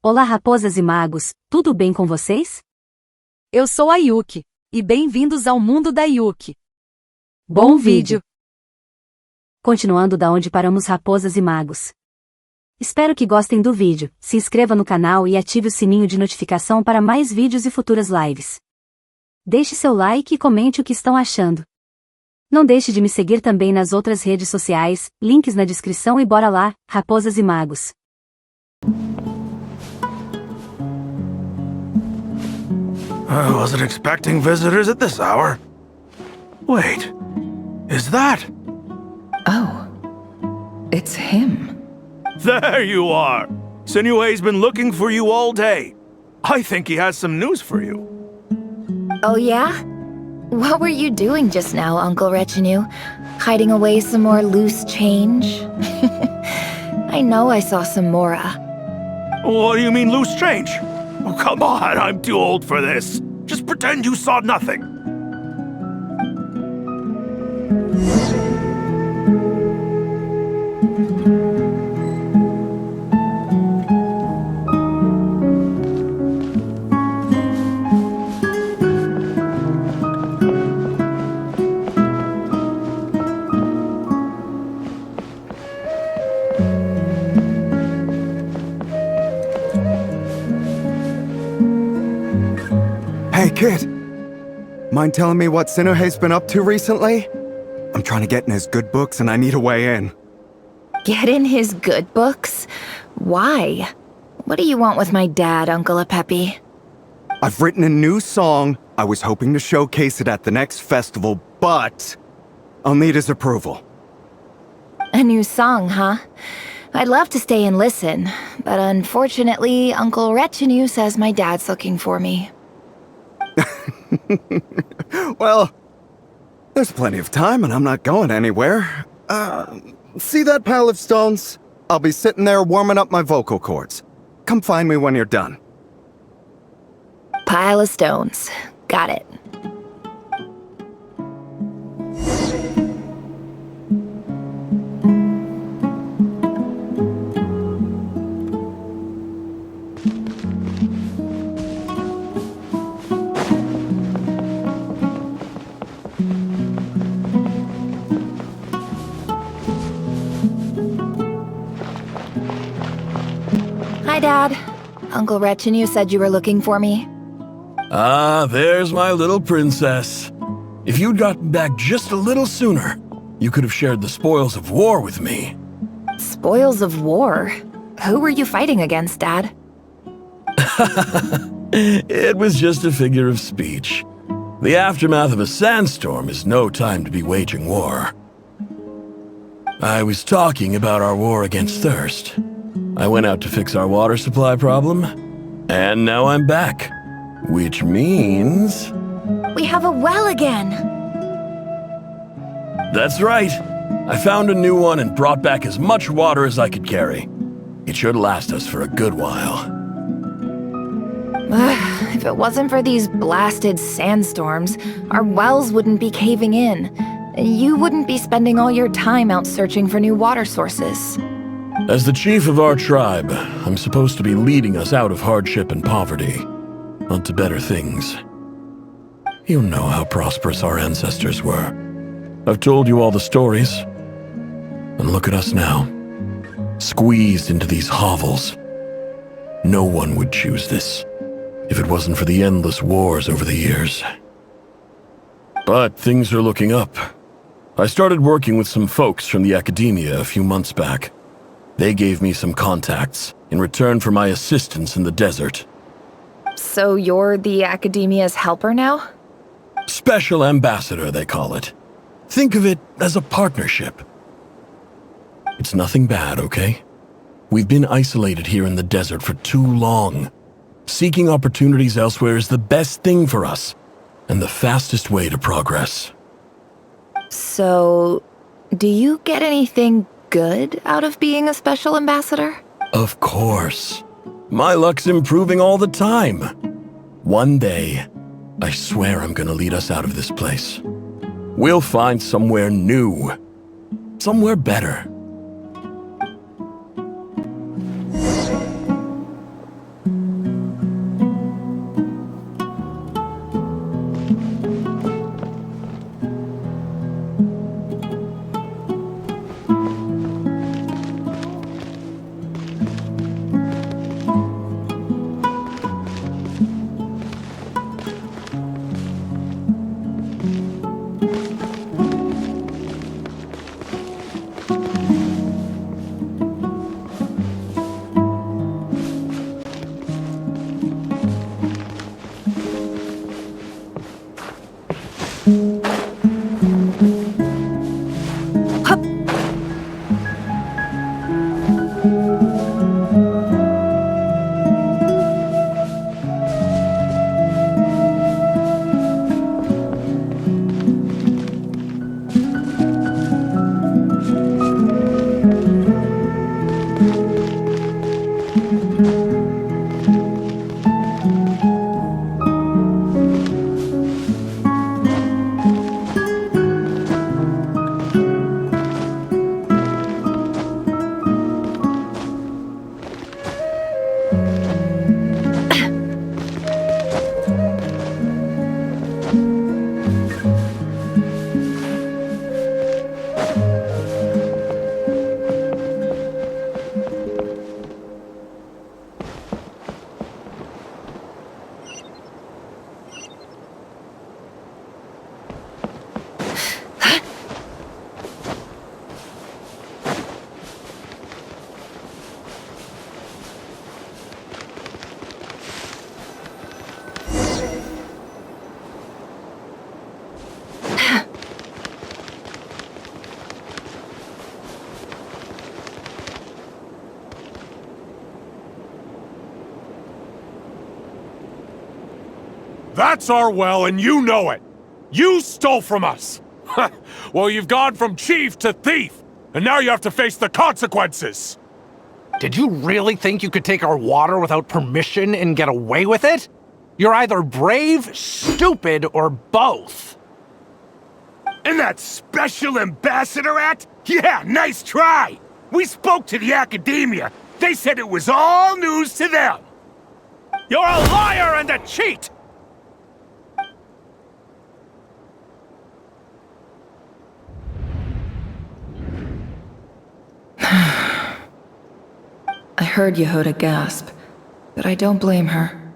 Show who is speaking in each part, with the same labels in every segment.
Speaker 1: Olá raposas e magos, tudo bem com vocês?
Speaker 2: Eu sou a Yuki, e bem-vindos ao mundo da Yuki.
Speaker 1: Bom vídeo! Continuando da onde paramos raposas e magos. Espero que gostem do vídeo, se inscreva no canal e ative o sininho de notificação para mais vídeos e futuras lives. Deixe seu like e comente o que estão achando. Não deixe de me seguir também nas outras redes sociais, links na descrição e bora lá, raposas e magos.
Speaker 3: I wasn't expecting visitors at this hour. Wait, is that?
Speaker 4: Oh, it's him.
Speaker 3: There you are! Sinue's been looking for you all day. I think he has some news for you.
Speaker 4: Oh yeah? What were you doing just now, Uncle Retinue? Hiding away some more loose change? I know I saw some Mora.
Speaker 3: What do you mean loose change? Oh, come on, I'm too old for this. Just pretend you saw nothing.
Speaker 5: Hey, kid. Mind telling me what Sinuhe's been up to recently? I'm trying to get in his good books and I need a way in.
Speaker 4: Get in his good books? Why? What do you want with my dad, Uncle Apepi?
Speaker 5: I've written a new song. I was hoping to showcase it at the next festival, but I'll need his approval.
Speaker 4: A new song, huh? I'd love to stay and listen, but unfortunately, Uncle Retinue says my dad's looking for me.
Speaker 5: Well, there's plenty of time and I'm not going anywhere. See that pile of stones? I'll be sitting there warming up my vocal cords. Come find me when you're done.
Speaker 4: Pile of stones. Got it. Hi, Dad. Uncle Retinue said you were looking for me.
Speaker 6: Ah, there's my little princess. If you'd gotten back just a little sooner, you could have shared the spoils of war with me.
Speaker 4: Spoils of war? Who were you fighting against, Dad?
Speaker 6: It was just a figure of speech. The aftermath of a sandstorm is no time to be waging war. I was talking about our war against thirst. I went out to fix our water supply problem, and now I'm back. Which means...
Speaker 4: We have a well again!
Speaker 6: That's right. I found a new one and brought back as much water as I could carry. It should last us for a good while.
Speaker 4: If it wasn't for these blasted sandstorms, our wells wouldn't be caving in. You wouldn't be spending all your time out searching for new water sources.
Speaker 6: As the chief of our tribe, I'm supposed to be leading us out of hardship and poverty, onto better things. You know how prosperous our ancestors were. I've told you all the stories. And look at us now, squeezed into these hovels. No one would choose this, if it wasn't for the endless wars over the years. But things are looking up. I started working with some folks from the academia a few months back. They gave me some contacts in return for my assistance in the desert.
Speaker 4: So you're the Academia's helper now?
Speaker 6: Special ambassador, they call it. Think of it as a partnership. It's nothing bad, okay? We've been isolated here in the desert for too long. Seeking opportunities elsewhere is the best thing for us, and the fastest way to progress.
Speaker 4: So, do you get anything good out of being a special ambassador?
Speaker 6: Of course. My luck's improving all the time. One day, I swear I'm gonna lead us out of this place. We'll find somewhere new. Somewhere better.
Speaker 7: That's our well, and you know it. You stole from us. Well, you've gone from chief to thief, and now you have to face the consequences.
Speaker 8: Did you really think you could take our water without permission and get away with it? You're either brave, stupid, or both.
Speaker 7: And that Special Ambassador Act? Yeah, nice try! We spoke to the academia. They said it was all news to them. You're a liar and a cheat!
Speaker 4: I heard Yehuda gasp, but I don't blame her.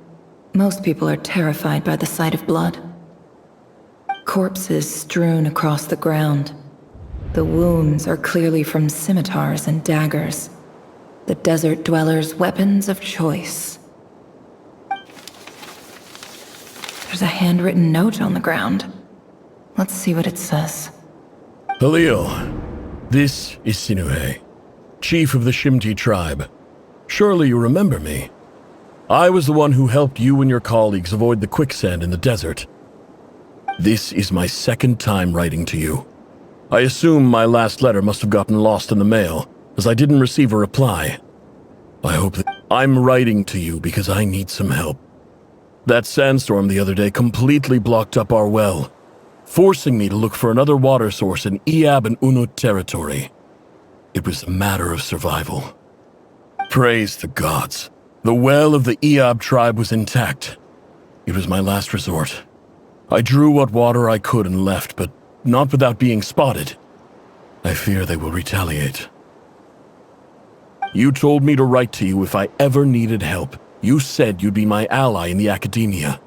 Speaker 4: Most people are terrified by the sight of blood. Corpses strewn across the ground. The wounds are clearly from scimitars and daggers. The desert dwellers' weapons of choice. There's a handwritten note on the ground. Let's see what it says.
Speaker 6: Halil, this is Sinuhe, chief of the Shimti tribe. Surely you remember me. I was the one who helped you and your colleagues avoid the quicksand in the desert. This is my second time writing to you. I assume my last letter must have gotten lost in the mail, as I didn't receive a reply. I hope that I'm writing to you because I need some help. That sandstorm the other day completely blocked up our well, forcing me to look for another water source in Iab and Unut territory. It was a matter of survival. Praise the gods. The well of the Iab tribe was intact. It was my last resort. I drew what water I could and left, but not without being spotted. I fear they will retaliate. You told me to write to you if I ever needed help. You said you'd be my ally in the academia.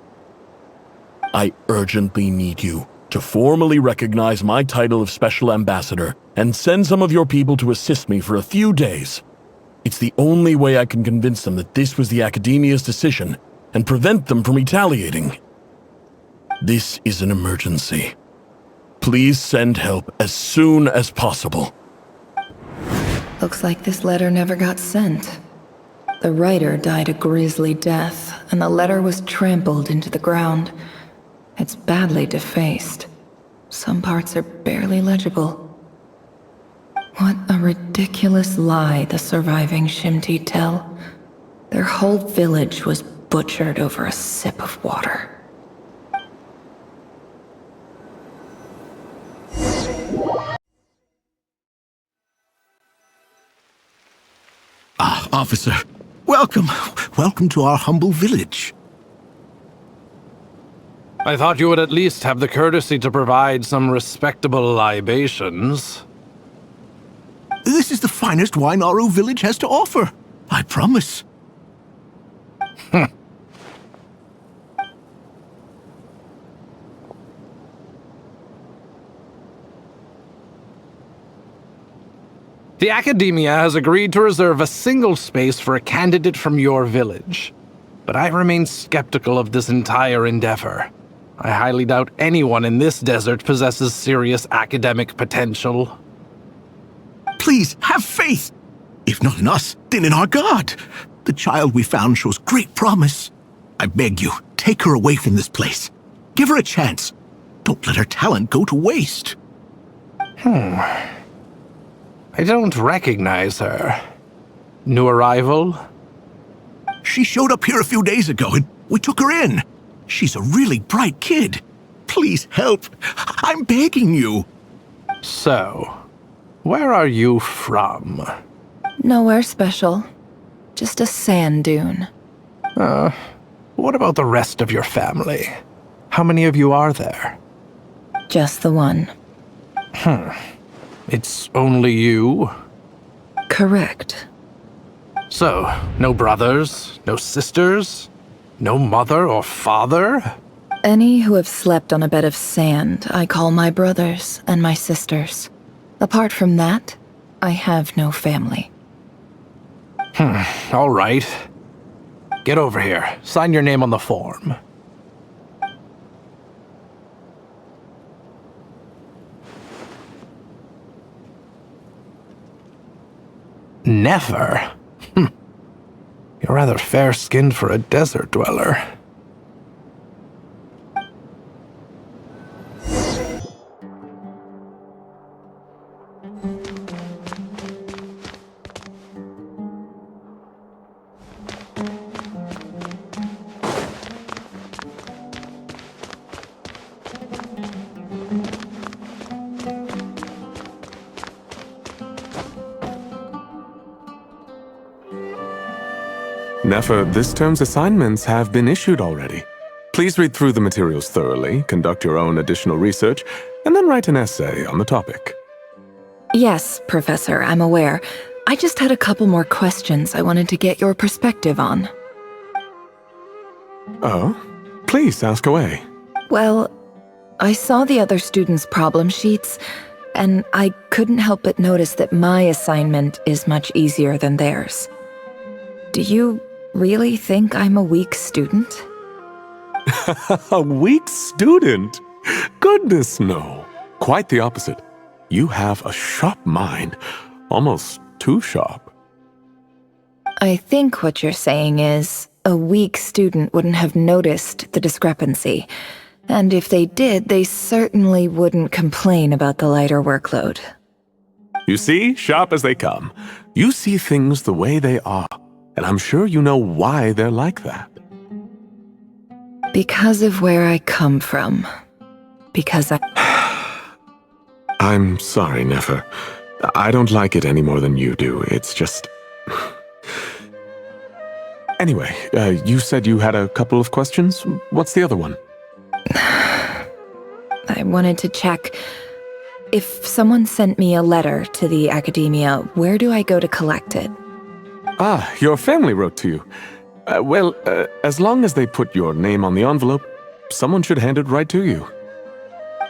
Speaker 6: I urgently need you to formally recognize my title of Special Ambassador and send some of your people to assist me for a few days. It's the only way I can convince them that this was the academia's decision and prevent them from retaliating. This is an emergency. Please send help as soon as possible.
Speaker 4: Looks like this letter never got sent. The writer died a grisly death, and the letter was trampled into the ground. It's badly defaced. Some parts are barely legible. What a ridiculous lie the surviving Shimti tell. Their whole village was butchered over a sip of water.
Speaker 9: Ah, officer. Welcome. Welcome to our humble village.
Speaker 8: I thought you would at least have the courtesy to provide some respectable libations.
Speaker 9: This is the finest wine Aru village has to offer. I promise.
Speaker 8: The Academia has agreed to reserve a single space for a candidate from your village. But I remain skeptical of this entire endeavor. I highly doubt anyone in this desert possesses serious academic potential.
Speaker 9: Please, have faith. If not in us, then in our God. The child we found shows great promise. I beg you, take her away from this place. Give her a chance. Don't let her talent go to waste.
Speaker 8: I don't recognize her. New arrival?
Speaker 9: She showed up here a few days ago and we took her in. She's a really bright kid. Please help. I'm begging you.
Speaker 8: So, where are you from?
Speaker 4: Nowhere special. Just a sand dune.
Speaker 8: What about the rest of your family? How many of you are there?
Speaker 4: Just the one.
Speaker 8: It's only you?
Speaker 4: Correct.
Speaker 8: So, no brothers, no sisters, no mother or father?
Speaker 4: Any who have slept on a bed of sand, I call my brothers and my sisters. Apart from that, I have no family.
Speaker 8: All right. Get over here. Sign your name on the form. Never? You're rather fair-skinned for a desert dweller.
Speaker 10: Nefer, this term's assignments have been issued already. Please read through the materials thoroughly, conduct your own additional research, and then write an essay on the topic.
Speaker 4: Yes, Professor, I'm aware. I just had a couple more questions I wanted to get your perspective on.
Speaker 10: Oh? Please ask away.
Speaker 4: Well, I saw the other students' problem sheets, and I couldn't help but notice that my assignment is much easier than theirs. Do you really think I'm a weak student?
Speaker 10: A weak student? Goodness, no. Quite the opposite. You have a sharp mind. Almost too sharp.
Speaker 4: I think what you're saying is, a weak student wouldn't have noticed the discrepancy. And if they did, they certainly wouldn't complain about the lighter workload.
Speaker 10: You see, sharp as they come. You see things the way they are. And I'm sure you know why they're like that.
Speaker 4: Because of where I come from. Because
Speaker 10: I'm sorry, Nefer. I don't like it any more than you do. It's just... Anyway, you said you had a couple of questions. What's the other one?
Speaker 4: I wanted to check. If someone sent me a letter to the academia, where do I go to collect it?
Speaker 10: Ah, your family wrote to you. Well, as long as they put your name on the envelope, someone should hand it right to you.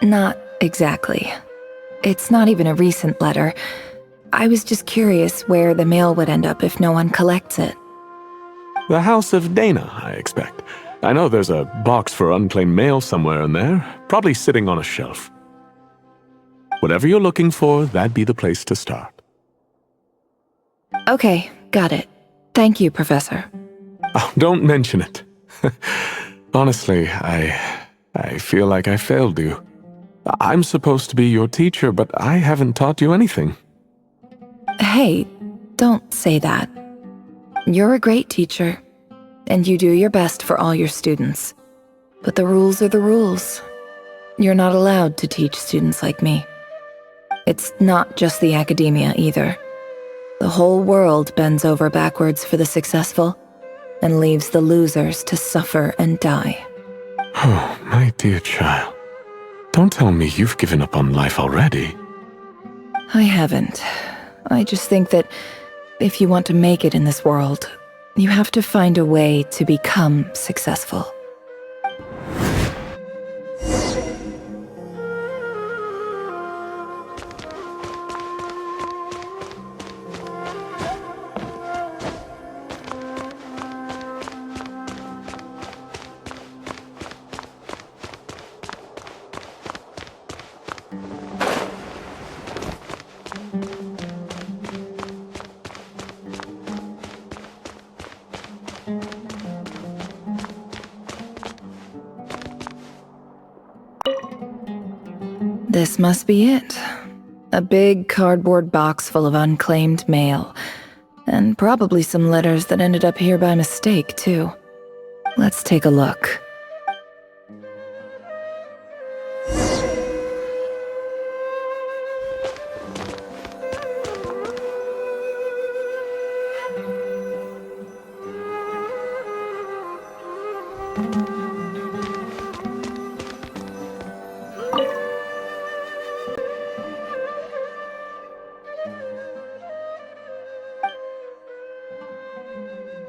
Speaker 4: Not exactly. It's not even a recent letter. I was just curious where the mail would end up if no one collects it.
Speaker 10: The House of Dana, I expect. I know there's a box for unclaimed mail somewhere in there, probably sitting on a shelf. Whatever you're looking for, that'd be the place to start.
Speaker 4: Okay, got it. Thank you, Professor.
Speaker 10: Oh, don't mention it. Honestly, I feel like I failed you. I'm supposed to be your teacher, but I haven't taught you anything.
Speaker 4: Hey, don't say that. You're a great teacher, and you do your best for all your students. But the rules are the rules. You're not allowed to teach students like me. It's not just the academia either. The whole world bends over backwards for the successful, and leaves the losers to suffer and die.
Speaker 10: Oh, my dear child. Don't tell me you've given up on life already.
Speaker 4: I haven't. I just think that if you want to make it in this world, you have to find a way to become successful. This must be it. A big cardboard box full of unclaimed mail. And probably some letters that ended up here by mistake, too. Let's take a look.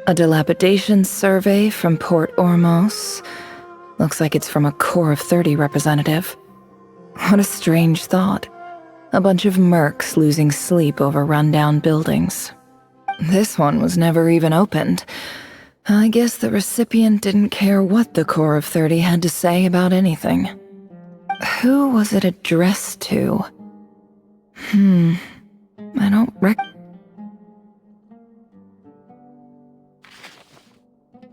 Speaker 4: A dilapidation survey from Port Ormos. Looks like it's from a Core of 30 representative. What a strange thought. A bunch of mercs losing sleep over rundown buildings. This one was never even opened. I guess the recipient didn't care what the Core of 30 had to say about anything. Who was it addressed to? I don't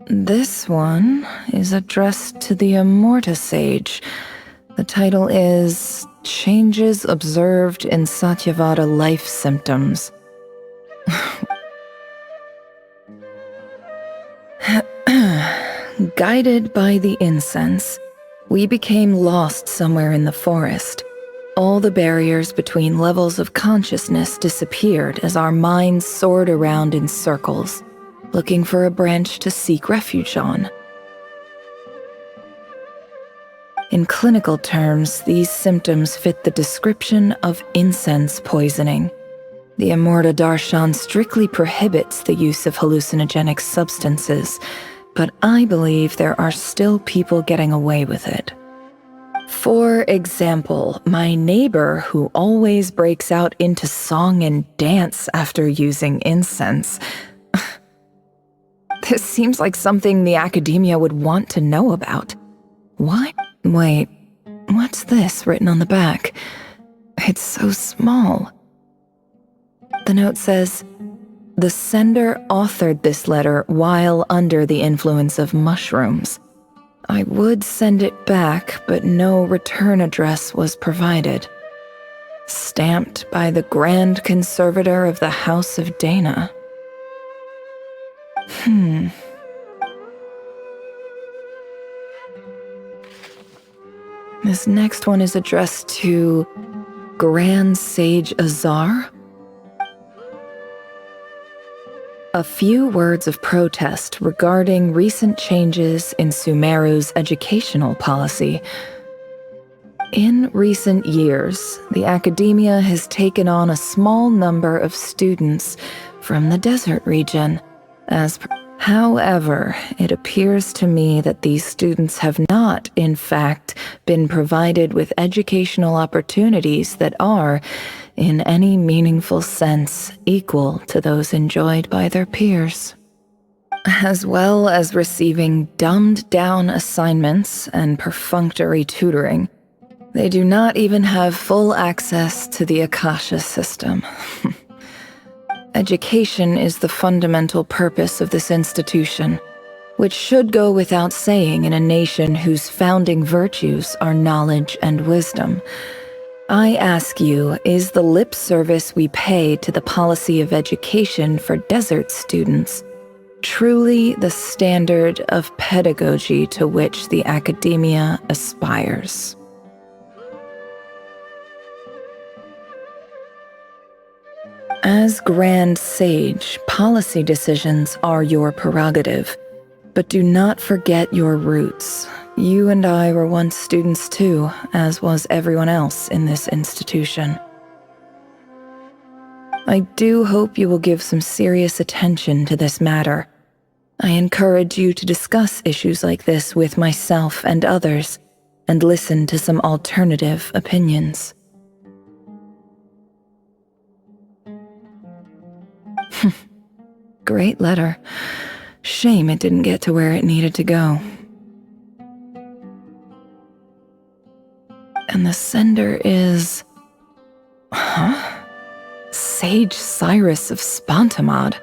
Speaker 4: This one is addressed to the Immorta Sage. The title is Changes Observed in Satyavada Life Symptoms. Guided by the incense, we became lost somewhere in the forest. All the barriers between levels of consciousness disappeared as our minds soared around in circles. looking for a branch to seek refuge on. In clinical terms, these symptoms fit the description of incense poisoning. The Amurta Darshan strictly prohibits the use of hallucinogenic substances, but I believe there are still people getting away with it. For example, my neighbor who always breaks out into song and dance after using incense. This seems like something the academia would want to know about. Why? Wait, what's this written on the back? It's so small. The note says, "The sender authored this letter while under the influence of mushrooms. I would send it back, but no return address was provided. Stamped by the Grand Conservator of the House of Dana." This next one is addressed to Grand Sage Azar. A few words of protest regarding recent changes in Sumeru's educational policy. In recent years, the academia has taken on a small number of students from the desert region. However, it appears to me that these students have not, in fact, been provided with educational opportunities that are, in any meaningful sense, equal to those enjoyed by their peers. As well as receiving dumbed-down assignments and perfunctory tutoring, they do not even have full access to the Akasha system. Education is the fundamental purpose of this institution, which should go without saying in a nation whose founding virtues are knowledge and wisdom. I ask you, is the lip service we pay to the policy of education for desert students truly the standard of pedagogy to which the academia aspires? As Grand Sage, policy decisions are your prerogative, but do not forget your roots. You and I were once students too, as was everyone else in this institution. I do hope you will give some serious attention to this matter. I encourage you to discuss issues like this with myself and others, and listen to some alternative opinions. Great letter. Shame it didn't get to where it needed to go. And the sender is... Sage Cyrus of Spontamod.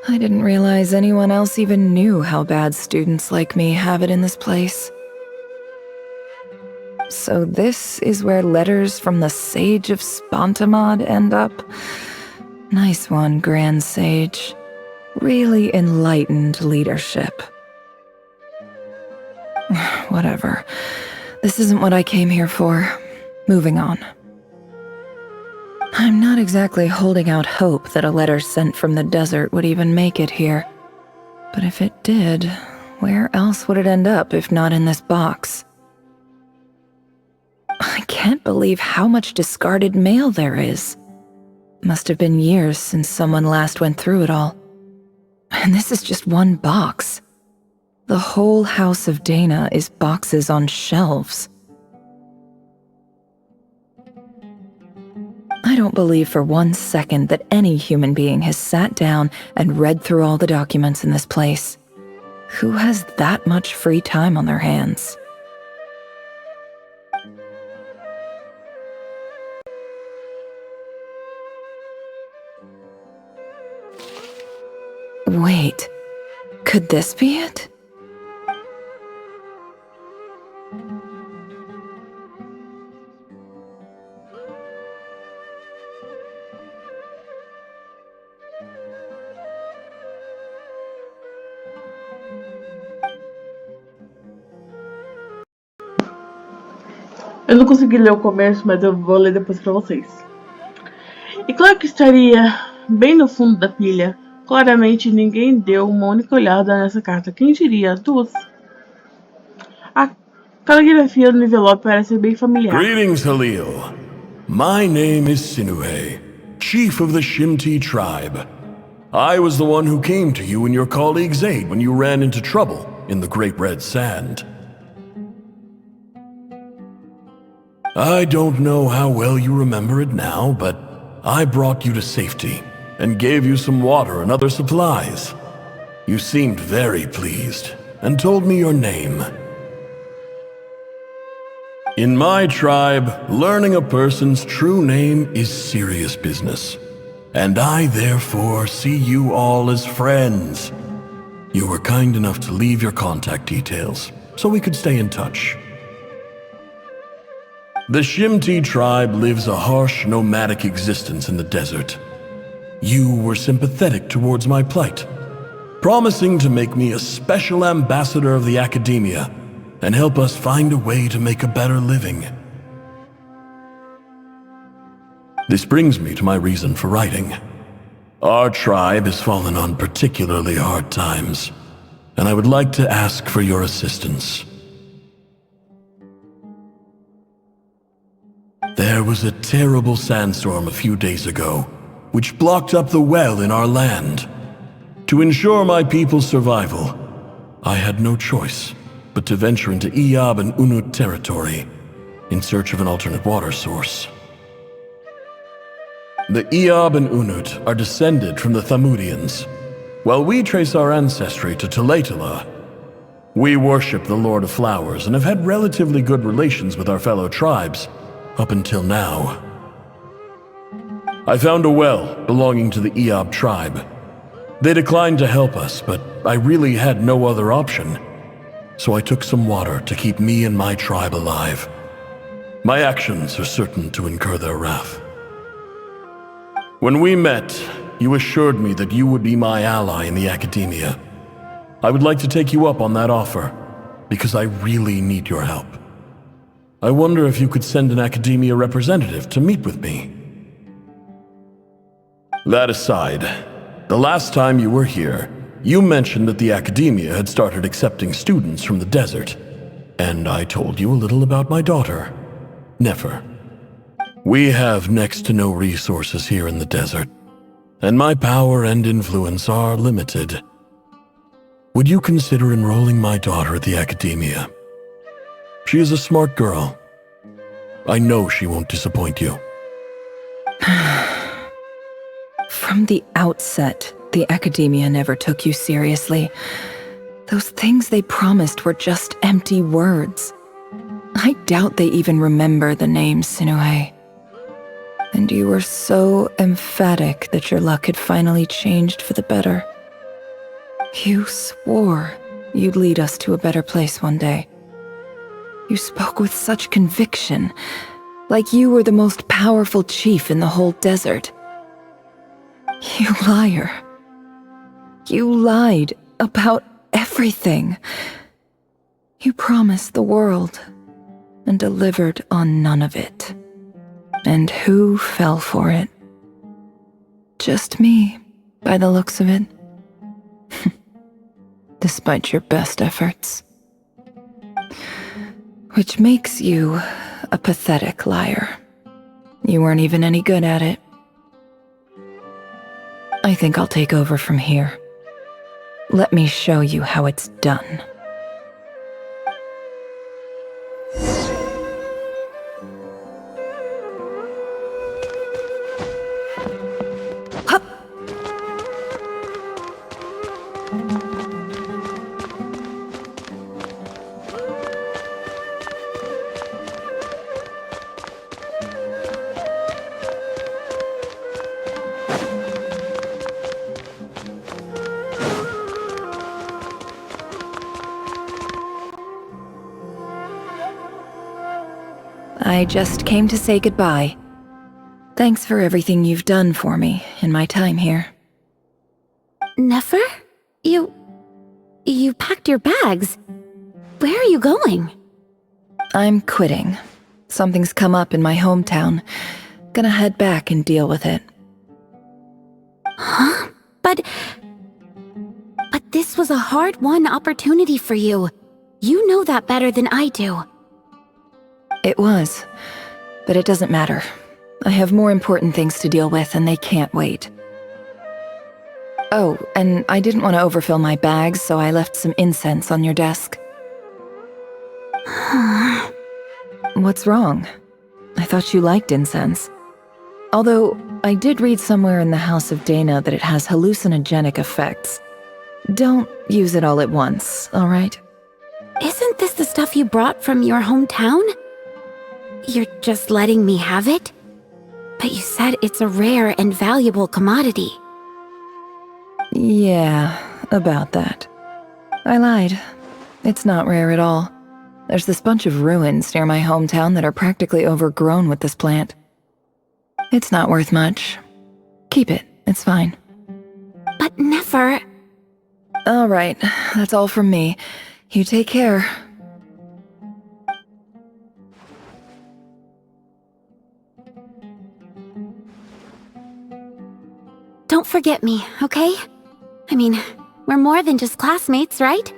Speaker 4: I didn't realize anyone else even knew how bad students like me have it in this place. So this is where letters from the Sage of Spontamod end up? Nice one, Grand Sage. Really enlightened leadership. Whatever. This isn't what I came here for. Moving on. I'm not exactly holding out hope that a letter sent from the desert would even make it here. But if it did, where else would it end up if not in this box? I can't believe how much discarded mail there is. Must have been years since someone last went through it all. And this is just one box. The whole House of Dana is boxes on shelves. I don't believe for 1 second that any human being has sat down and read through all the documents in this place. Who has that much free time on their hands? Wait, could this be it?
Speaker 11: Eu não consegui ler o começo, mas eu vou ler depois pra vocês. E claro que estaria bem no fundo da pilha. Claramente ninguém deu uma única olhada nessa carta. Quem diria? Duas. A caligrafia do envelope parece bem familiar.
Speaker 6: Greetings, Halil. My name is Sinuhe, chief of the Shimti tribe. I was the one who came to you and your colleague's aid when you ran into trouble in the Great Red Sand. I don't know how well you remember it now, but I brought you to safety and gave you some water and other supplies. You seemed very pleased and told me your name. In my tribe, learning a person's true name is serious business, and I therefore see you all as friends. You were kind enough to leave your contact details so we could stay in touch. The Shimti tribe lives a harsh, nomadic existence in the desert. You were sympathetic towards my plight, promising to make me a special ambassador of the academia and help us find a way to make a better living. This brings me to my reason for writing. Our tribe has fallen on particularly hard times, and I would like to ask for your assistance. There was a terrible sandstorm a few days ago, which blocked up the well in our land. To ensure my people's survival, I had no choice but to venture into Iyab and Unut territory in search of an alternate water source. The Iyab and Unut are descended from the Thamudians, while we trace our ancestry to Tulatala. We worship the Lord of Flowers and have had relatively good relations with our fellow tribes up until now. I found a well belonging to the Iyab tribe. They declined to help us, but I really had no other option. So I took some water to keep me and my tribe alive. My actions are certain to incur their wrath. When we met, you assured me that you would be my ally in the academia. I would like to take you up on that offer, because I really need your help. I wonder if you could send an academia representative to meet with me. That aside, the last time you were here, you mentioned that the academia had started accepting students from the desert, and I told you a little about my daughter, Nefer. We have next to no resources here in the desert, and my power and influence are limited. Would you consider enrolling my daughter at the academia? She is a smart girl. I know she won't disappoint you.
Speaker 4: From the outset, the academia never took you seriously. Those things they promised were just empty words. I doubt they even remember the name Sinuhe. And you were so emphatic that your luck had finally changed for the better. You swore you'd lead us to a better place one day. You spoke with such conviction, like you were the most powerful chief in the whole desert. You liar. You lied about everything. You promised the world and delivered on none of it. And who fell for it? Just me, by the looks of it. Despite your best efforts. Which makes you a pathetic liar. You weren't even any good at it. I think I'll take over from here. Let me show you how it's done. Hup! I just came to say goodbye. Thanks for everything you've done for me in my time here.
Speaker 12: Nefer? You packed your bags. Where are you going?
Speaker 4: I'm quitting. Something's come up in my hometown. Gonna head back and deal with it.
Speaker 12: Huh? But this was a hard-won opportunity for you. You know that better than I do.
Speaker 4: It was, but it doesn't matter. I have more important things to deal with, and they can't wait. Oh, and I didn't want to overfill my bags, so I left some incense on your desk. What's wrong? I thought you liked incense. Although, I did read somewhere in the House of Dana that it has hallucinogenic effects. Don't use it all at once, alright?
Speaker 12: Isn't this the stuff you brought from your hometown? You're just letting me have it? But you said it's a rare and valuable commodity.
Speaker 4: Yeah, about that. I lied. It's not rare at all. There's this bunch of ruins near my hometown that are practically overgrown with this plant. It's not worth much. Keep it, it's fine.
Speaker 12: But never.
Speaker 4: Alright, that's all from me. You take care.
Speaker 12: Don't forget me, okay? I mean, we're more than just classmates, right?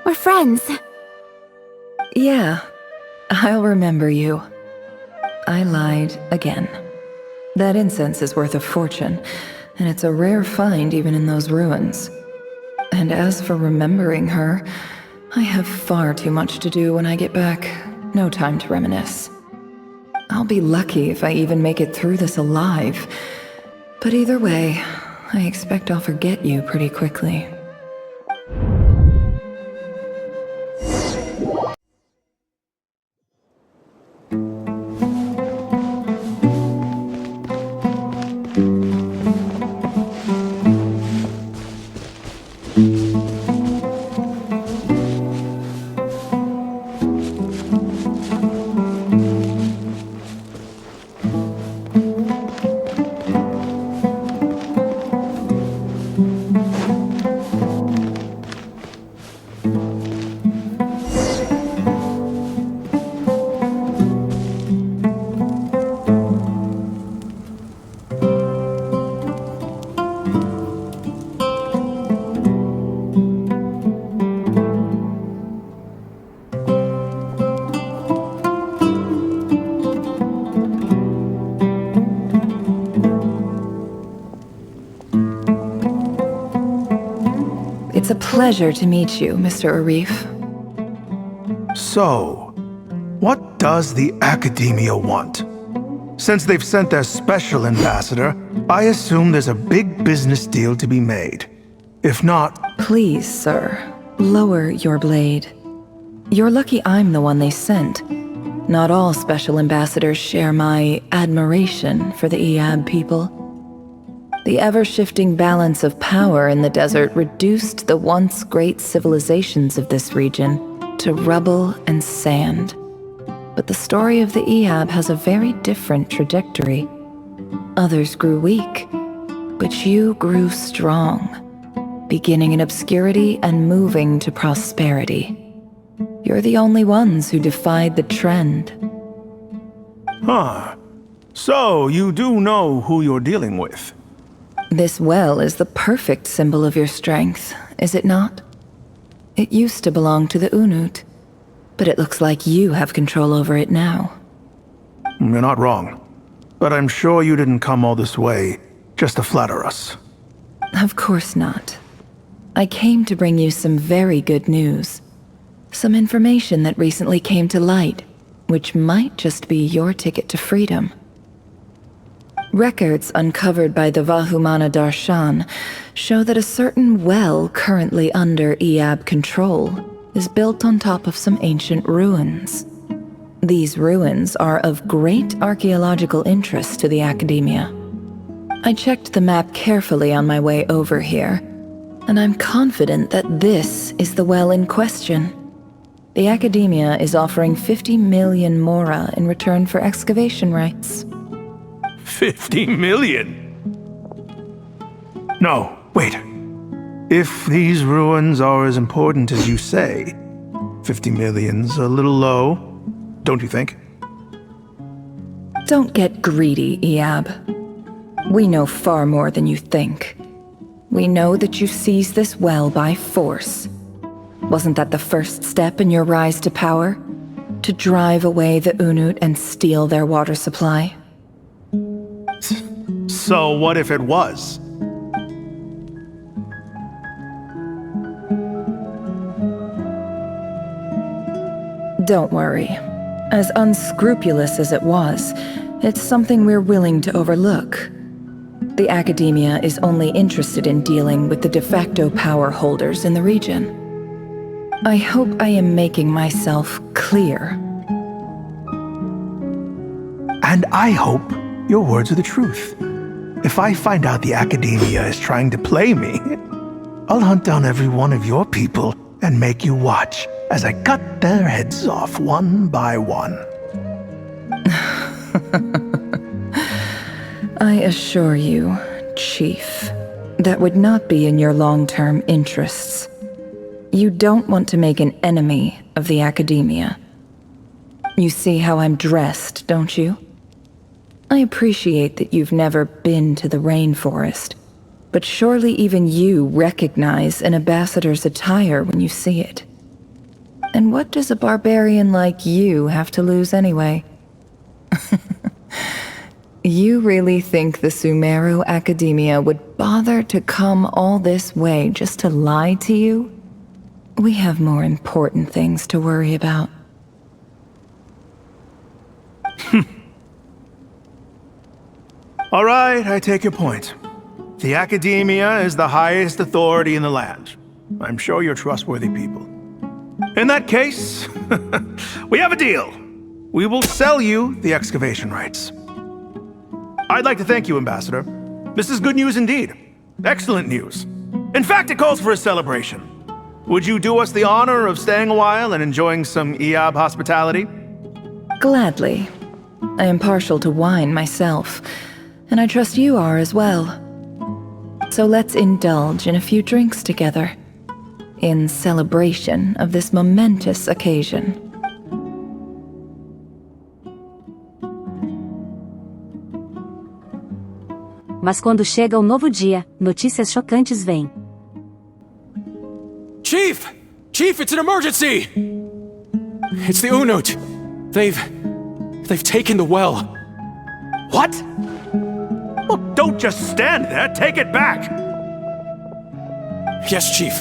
Speaker 12: We're friends.
Speaker 4: Yeah, I'll remember you. I lied again. That incense is worth a fortune, and it's a rare find even in those ruins. And as for remembering her, I have far too much to do when I get back. No time to reminisce. I'll be lucky if I even make it through this alive. But either way, I expect I'll forget you pretty quickly. It's a pleasure to meet you, Mr. Arif.
Speaker 3: So, what does the Academia want? Since they've sent their special ambassador, I assume there's a big business deal to be made. If not...
Speaker 4: Please, sir, lower your blade. You're lucky I'm the one they sent. Not all special ambassadors share my admiration for the Eab people. The ever-shifting balance of power in the desert reduced the once great civilizations of this region to rubble and sand. But the story of the Eab has a very different trajectory. Others grew weak, but you grew strong, beginning in obscurity and moving to prosperity. You're the only ones who defied the trend.
Speaker 3: Huh. So, you do know who you're dealing with.
Speaker 4: This well is the perfect symbol of your strength, is it not? It used to belong to the Unut, but it looks like you have control over it now.
Speaker 3: You're not wrong. But I'm sure you didn't come all this way just to flatter us.
Speaker 4: Of course not. I came to bring you some very good news. Some information that recently came to light, which might just be your ticket to freedom. Records uncovered by the Vahumana Darshan show that a certain well currently under Eab control is built on top of some ancient ruins. These ruins are of great archaeological interest to the Academia. I checked the map carefully on my way over here, and I'm confident that this is the well in question. The Academia is offering 50 million mora in return for excavation rights.
Speaker 3: 50 million? No, wait. If these ruins are as important as you say, 50 million's a little low, don't you think?
Speaker 4: Don't get greedy, Eab. We know far more than you think. We know that you seized this well by force. Wasn't that the first step in your rise to power? To drive away the Unut and steal their water supply?
Speaker 3: So what if it was?
Speaker 4: Don't worry. As unscrupulous as it was, it's something we're willing to overlook. The Academia is only interested in dealing with the de facto power holders in the region. I hope I am making myself clear.
Speaker 3: And I hope your words are the truth. If I find out the Academia is trying to play me, I'll hunt down every one of your people and make you watch as I cut their heads off one by one.
Speaker 4: I assure you, Chief, that would not be in your long-term interests. You don't want to make an enemy of the Academia. You see how I'm dressed, don't you? I appreciate that you've never been to the rainforest, but surely even you recognize an ambassador's attire when you see it. And what does a barbarian like you have to lose anyway? You really think the Sumeru Academia would bother to come all this way just to lie to you? We have more important things to worry about.
Speaker 3: All right, I take your point. The Academia is the highest authority in the land. I'm sure you're trustworthy people. In that case, we have a deal. We will sell you the excavation rights. I'd like to thank you, Ambassador. This is good news indeed. Excellent news. In fact, it calls for a celebration. Would you do us the honor of staying a while and enjoying some Eab hospitality?
Speaker 4: Gladly. I am partial to wine myself, and I trust you are as well. So let's indulge in a few drinks together, in celebration of this momentous occasion.
Speaker 1: Mas quando chega o novo dia, notícias chocantes vêm.
Speaker 13: Chief! Chief, it's an emergency! It's the Unut. They've taken the well.
Speaker 3: What? Well, don't just stand there. Take it back.
Speaker 13: Yes, Chief.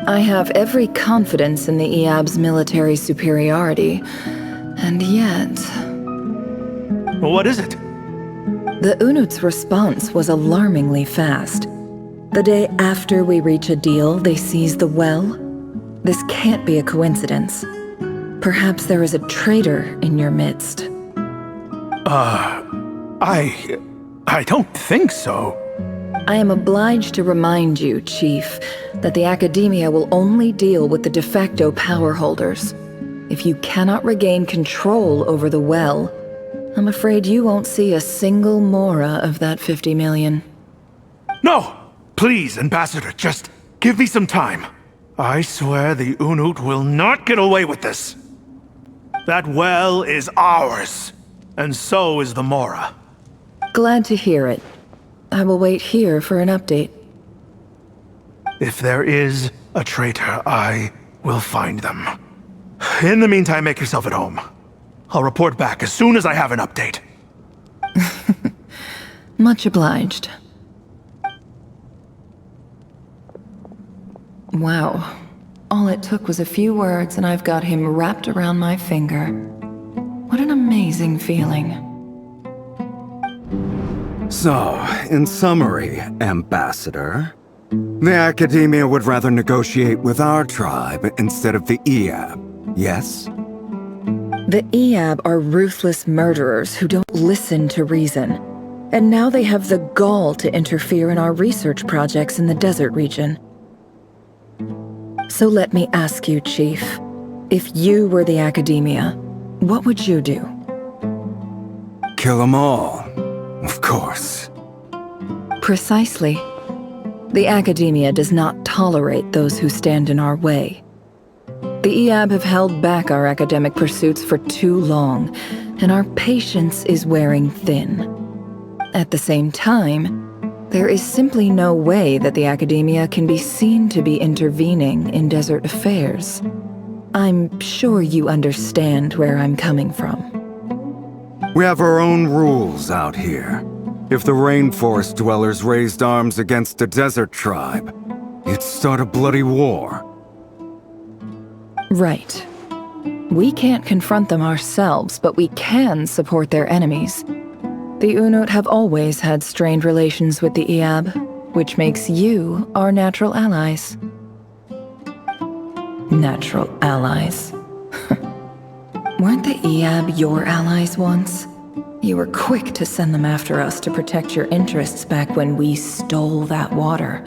Speaker 4: I have every confidence in the Eab's military superiority, and yet...
Speaker 3: Well, what is it?
Speaker 4: The Unut's response was alarmingly fast. The day after we reach a deal, they seize the well. This can't be a coincidence. Perhaps there is a traitor in your midst.
Speaker 3: I don't think so.
Speaker 4: I am obliged to remind you, Chief, that the Academia will only deal with the de facto power holders. If you cannot regain control over the well, I'm afraid you won't see a single mora of that 50 million.
Speaker 3: No! Please, Ambassador, just give me some time. I swear the Unut will not get away with this. That well is ours, and so is the mora.
Speaker 4: Glad to hear it. I will wait here for an update.
Speaker 3: If there is a traitor, I will find them. In the meantime, make yourself at home. I'll report back as soon as I have an update.
Speaker 4: Much obliged. Wow. All it took was a few words and I've got him wrapped around my finger. What an amazing feeling.
Speaker 5: So, in summary, Ambassador, the Academia would rather negotiate with our tribe instead of the Eab, yes?
Speaker 4: The Eab are ruthless murderers who don't listen to reason. And now they have the gall to interfere in our research projects in the desert region. So let me ask you, Chief. If you were the Academia, what would you do?
Speaker 5: Kill them all, of course.
Speaker 4: Precisely. The Academia does not tolerate those who stand in our way. The Eab have held back our academic pursuits for too long, and our patience is wearing thin. At the same time, there is simply no way that the academia can be seen to be intervening in desert affairs. I'm sure you understand where I'm coming from.
Speaker 5: We have our own rules out here. If the rainforest dwellers raised arms against a desert tribe, it'd start a bloody war.
Speaker 4: Right. We can't confront them ourselves, but we can support their enemies. The Unut have always had strained relations with the Iab, which makes you our natural allies. Natural allies? Weren't the Iab your allies once? You were quick to send them after us to protect your interests back when we stole that water.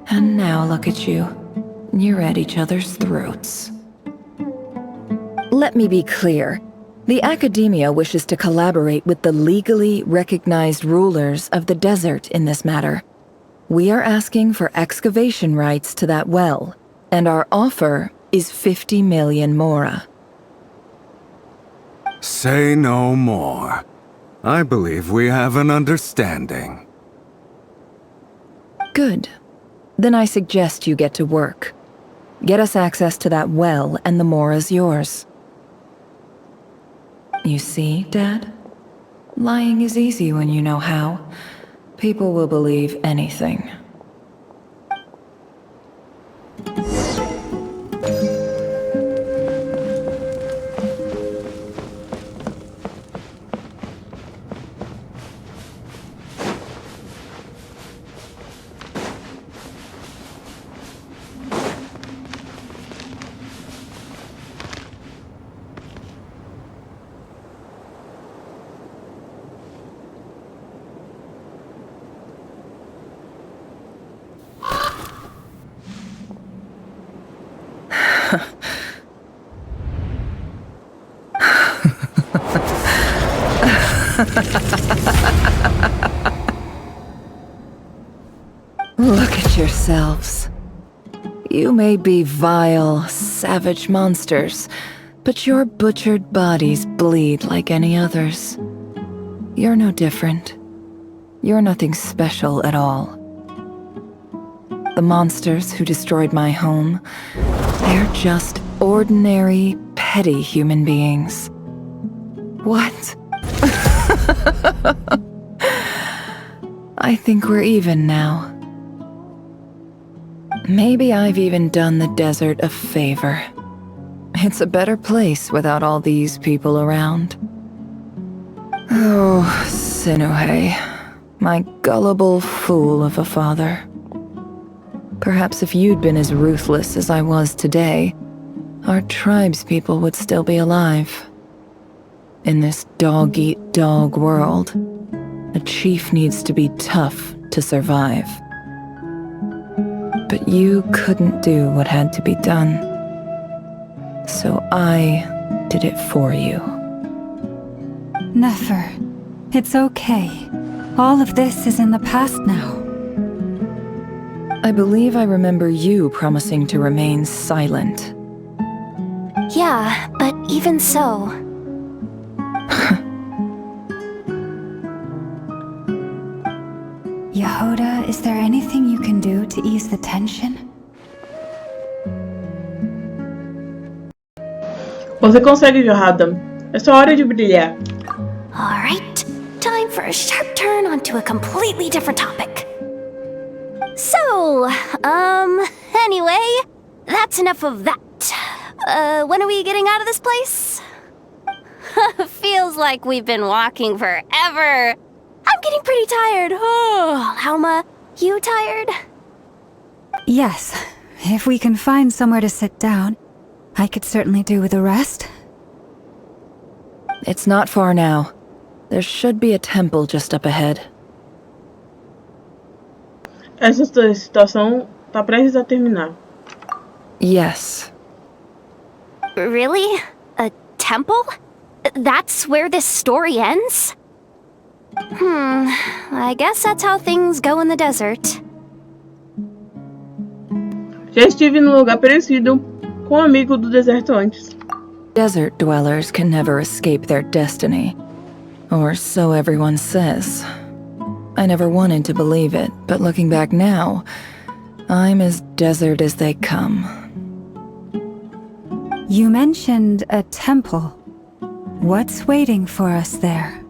Speaker 4: And now look at you. You're at each other's throats. Let me be clear. The academia wishes to collaborate with the legally recognized rulers of the desert in this matter. We are asking for excavation rights to that well, and our offer is 50 million mora.
Speaker 5: Say no more. I believe we have an understanding.
Speaker 4: Good. Then I suggest you get to work. Get us access to that well, and the mora's yours. You see, Dad? Lying is easy when you know how. People will believe anything. Look at yourselves. You may be vile, savage monsters, but your butchered bodies bleed like any others. You're no different. You're nothing special at all. The monsters who destroyed my home, they're just ordinary, petty human beings. What? I think we're even now. Maybe I've even done the desert a favor. It's a better place without all these people around. Oh, Sinuhe, my gullible fool of a father. Perhaps if you'd been as ruthless as I was today, our tribespeople would still be alive. In this dog-eat-dog world, a chief needs to be tough to survive. But you couldn't do what had to be done. So I did it for you.
Speaker 14: Nefer, it's okay. All of this is in the past now.
Speaker 4: I believe I remember you promising to remain silent.
Speaker 12: Yeah, but even so...
Speaker 14: Yehoda, is there anything you can do to ease the tension?
Speaker 11: Você consegue, Jorrada. É só hora de brilhar.
Speaker 12: Alright, time for a sharp turn onto a completely different topic. So, anyway, that's enough of that. When are we getting out of this place? Feels like we've been walking forever. I'm getting pretty tired. Oh, Alma, you tired?
Speaker 14: Yes, if we can find somewhere to sit down, I could certainly do with a rest.
Speaker 4: It's not far now. There should be a temple just up ahead.
Speaker 11: Essa situação tá prestes a terminar.
Speaker 4: Yes.
Speaker 12: Really? A temple? That's where this story ends? I guess that's how things go in the desert.
Speaker 11: Já estive num lugar parecido com um amigo do deserto antes.
Speaker 4: Desert dwellers can never escape their destiny. Or so everyone says. I never wanted to believe it, but looking back now, I'm as desert as they come.
Speaker 14: You mentioned a temple. What's waiting for us there?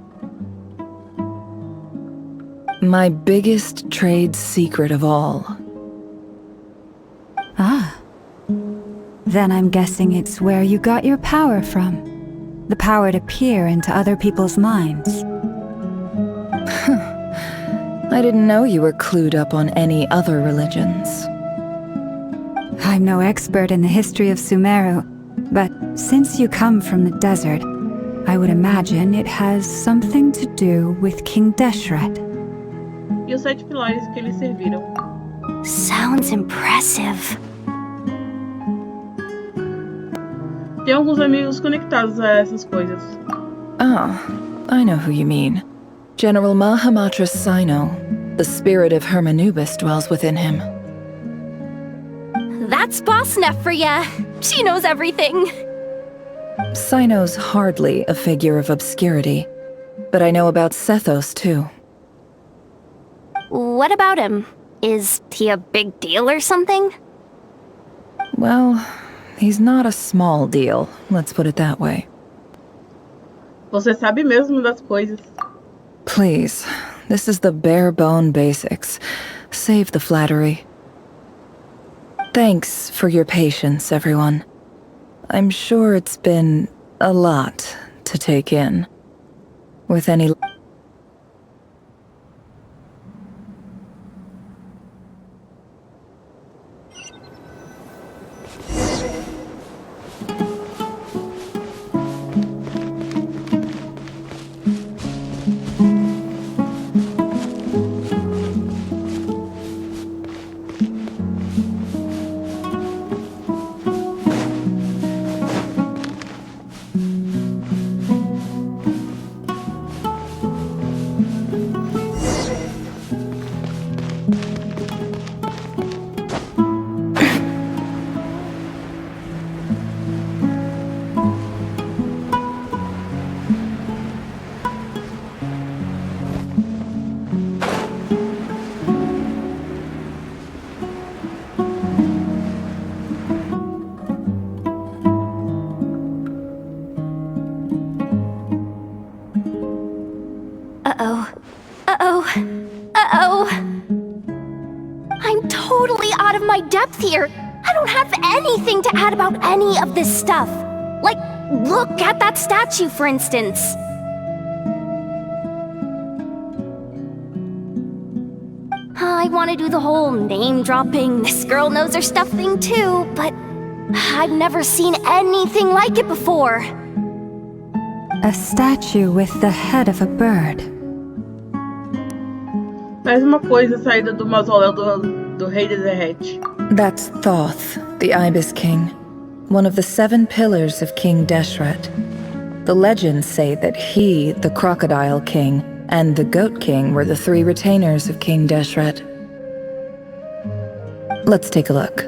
Speaker 4: My biggest trade secret of all.
Speaker 14: Ah. Then I'm guessing it's where you got your power from. The power to peer into other people's minds.
Speaker 4: I didn't know you were clued up on any other religions.
Speaker 14: I'm no expert in the history of Sumeru, but since you come from the desert, I would imagine it has something to do with King Deshret.
Speaker 11: E os 7 pilares que eles serviram.
Speaker 12: Sounds impressive.
Speaker 11: Tem alguns amigos conectados a essas coisas.
Speaker 4: Ah, I know who you mean. General Mahamatra Sino. The spirit of Hermanubis dwells within him.
Speaker 12: That's boss enough for ya. She knows everything.
Speaker 4: Sino's hardly a figure of obscurity, but I know about Sethos too.
Speaker 12: What about him? Is he a big deal or something?
Speaker 4: Well, he's not a small deal, let's put it that way.
Speaker 11: Você sabe mesmo das coisas.
Speaker 4: Please, this is the bare-bone basics. Save the flattery. Thanks for your patience, everyone. I'm sure it's been a lot to take in. With any...
Speaker 12: I'm totally out of my depth here. I don't have anything to add about any of this stuff. Like, look at that statue, for instance. I want to do the whole name-dropping, this girl knows her stuff thing too, but I've never seen anything like it before.
Speaker 14: A statue with the head of a bird.
Speaker 11: Mais uma coisa saída do mausoléu do Rei Deseret.
Speaker 4: That's Thoth, the Ibis King, one of the 7 pillars of King Deshret. The legends say that he, the Crocodile King, and the Goat King were the 3 retainers of King Deshret. Let's take a look.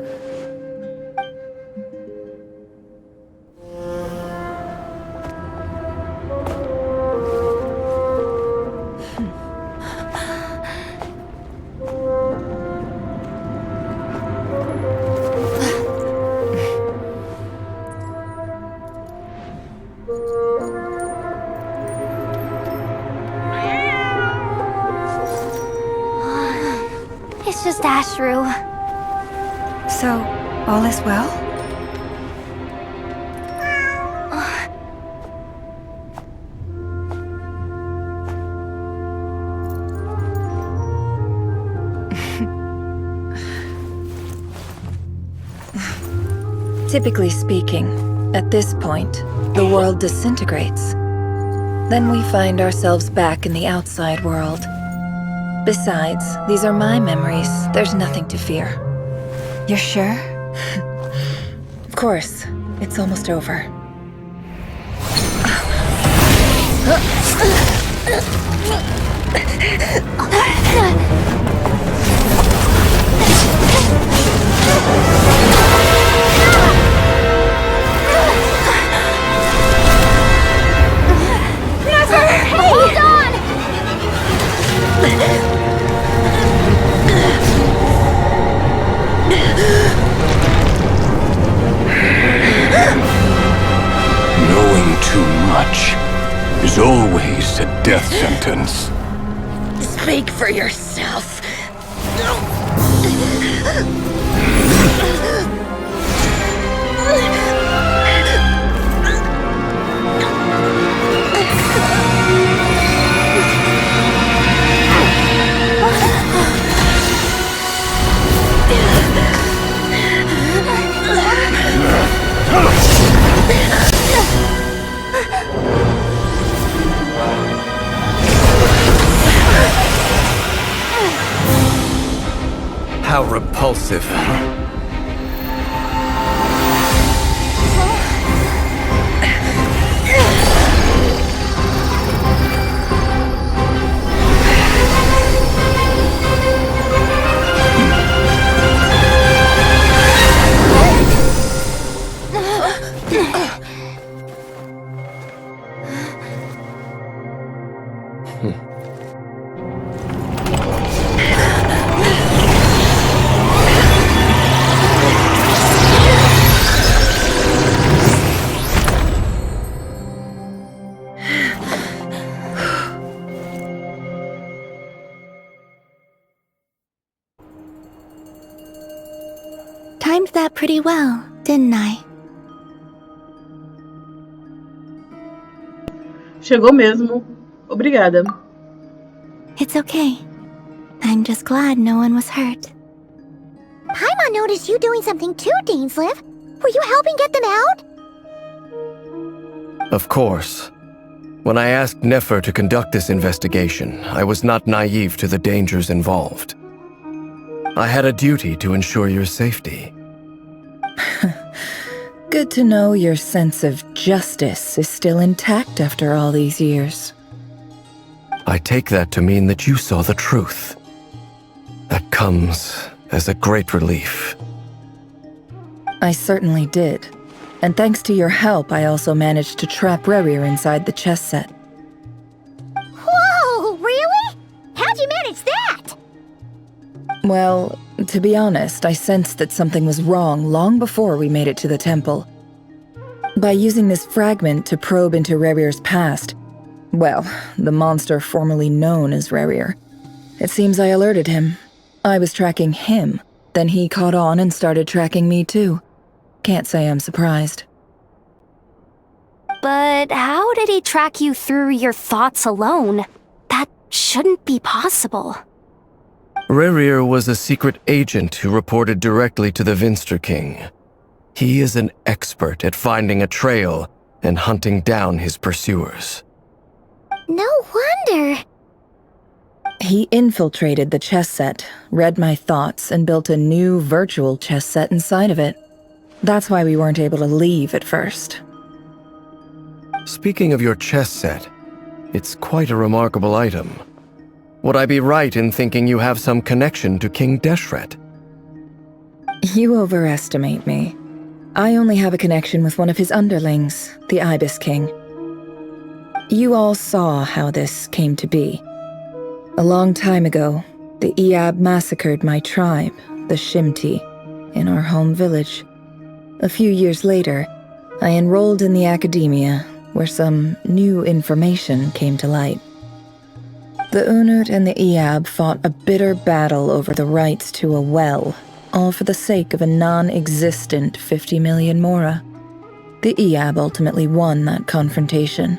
Speaker 12: It's just Ashru.
Speaker 14: So, all is well?
Speaker 4: Typically speaking, at this point, the world disintegrates. Then we find ourselves back in the outside world. Besides, these are my memories. There's nothing to fear.
Speaker 14: You're sure?
Speaker 4: Of course. It's almost over.
Speaker 12: Never! Hold on!
Speaker 15: face a death sentence.
Speaker 4: Speak for yourself.
Speaker 16: How repulsive.
Speaker 12: Timed that pretty well, didn't I?
Speaker 11: Chegou mesmo. Obrigada.
Speaker 12: It's okay. I'm just glad no one was hurt.
Speaker 17: Paimon noticed you doing something too, Dainsleif. Were you helping get them out?
Speaker 16: Of course. When I asked Nefer to conduct this investigation, I was not naive to the dangers involved. I had a duty to ensure your safety.
Speaker 4: Good to know your sense of justice is still intact after all these years.
Speaker 16: I take that to mean that you saw the truth. That comes as a great relief.
Speaker 4: I certainly did. And thanks to your help, I also managed to trap Rerir inside the chess set.
Speaker 17: Whoa, really? How'd you manage that?
Speaker 4: Well, to be honest, I sensed that something was wrong long before we made it to the temple. By using this fragment to probe into Rerir's past, well, the monster formerly known as Rerir, it seems I alerted him. I was tracking him, then he caught on and started tracking me too. Can't say I'm surprised.
Speaker 12: But how did he track you through your thoughts alone? That shouldn't be possible.
Speaker 16: Rerir was a secret agent who reported directly to the Vinster King. He is an expert at finding a trail and hunting down his pursuers.
Speaker 17: No wonder.
Speaker 4: He infiltrated the chess set, read my thoughts, and built a new virtual chess set inside of it. That's why we weren't able to leave at first.
Speaker 16: Speaking of your chess set, it's quite a remarkable item. Would I be right in thinking you have some connection to King Deshret?
Speaker 4: You overestimate me. I only have a connection with one of his underlings, the Ibis King. You all saw how this came to be. A long time ago, the Iab massacred my tribe, the Shimti, in our home village. A few years later, I enrolled in the academia, where some new information came to light. The Unut and the Iab fought a bitter battle over the rights to a well, all for the sake of a non-existent 50 million mora. The Iab ultimately won that confrontation,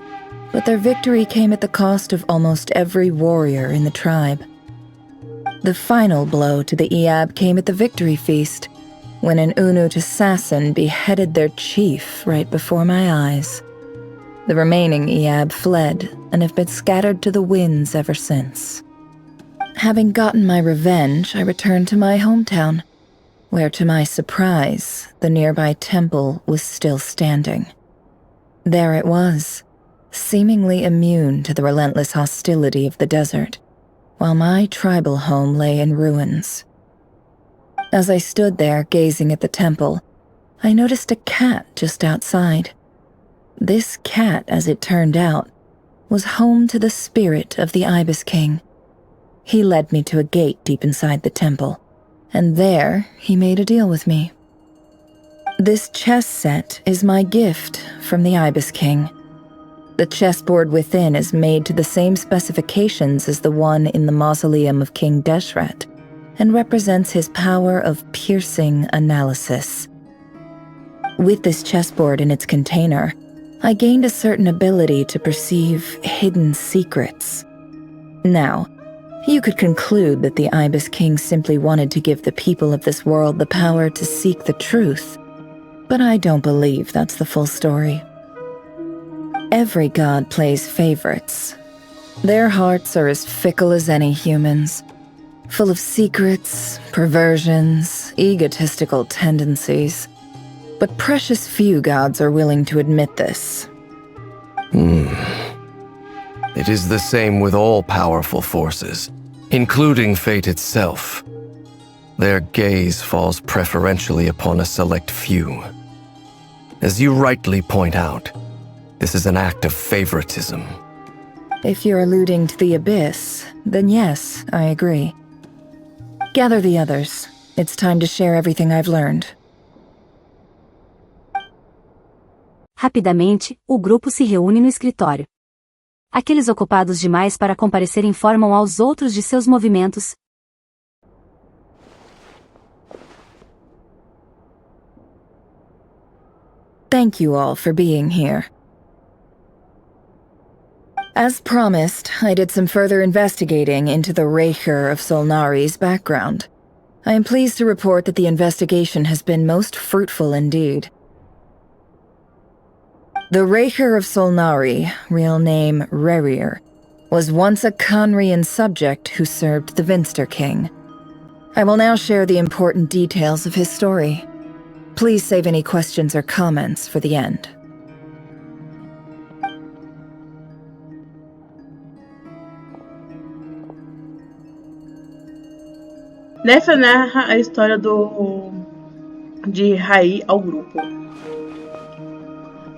Speaker 4: but their victory came at the cost of almost every warrior in the tribe. The final blow to the Iab came at the victory feast, when an Unut assassin beheaded their chief right before my eyes. The remaining Iab fled and have been scattered to the winds ever since. Having gotten my revenge, I returned to my hometown, where to my surprise, the nearby temple was still standing. There it was, seemingly immune to the relentless hostility of the desert, while my tribal home lay in ruins. As I stood there gazing at the temple, I noticed a cat just outside. This cat, as it turned out, was home to the spirit of the Ibis King. He led me to a gate deep inside the temple, and there he made a deal with me. This chess set is my gift from the Ibis King. The chessboard within is made to the same specifications as the one in the mausoleum of King Deshret, and represents his power of piercing analysis. With this chessboard in its container, I gained a certain ability to perceive hidden secrets. Now, you could conclude that the Ibis King simply wanted to give the people of this world the power to seek the truth, but I don't believe that's the full story. Every god plays favorites. Their hearts are as fickle as any human's, full of secrets, perversions, egotistical tendencies. But precious few gods are willing to admit this.
Speaker 16: It is the same with all powerful forces, including fate itself. Their gaze falls preferentially upon a select few. As you rightly point out, this is an act of favoritism.
Speaker 4: If you're alluding to the Abyss, then yes, I agree. Gather the others. It's time to share everything I've learned.
Speaker 1: Rapidamente, o grupo se reúne no escritório. Aqueles ocupados demais para comparecer informam aos outros de seus movimentos.
Speaker 4: Thank you all for being here. As promised, I did some further investigating into the Reicher of Solnari's background. I am pleased to report that the investigation has been most fruitful indeed. The Reicher of Solnari, real name Rerir, was once a Conrian subject who served the Vinster King. I will now share the important details of his story. Please save any questions or comments for the end.
Speaker 11: Nessa narra a história de Rai ao grupo.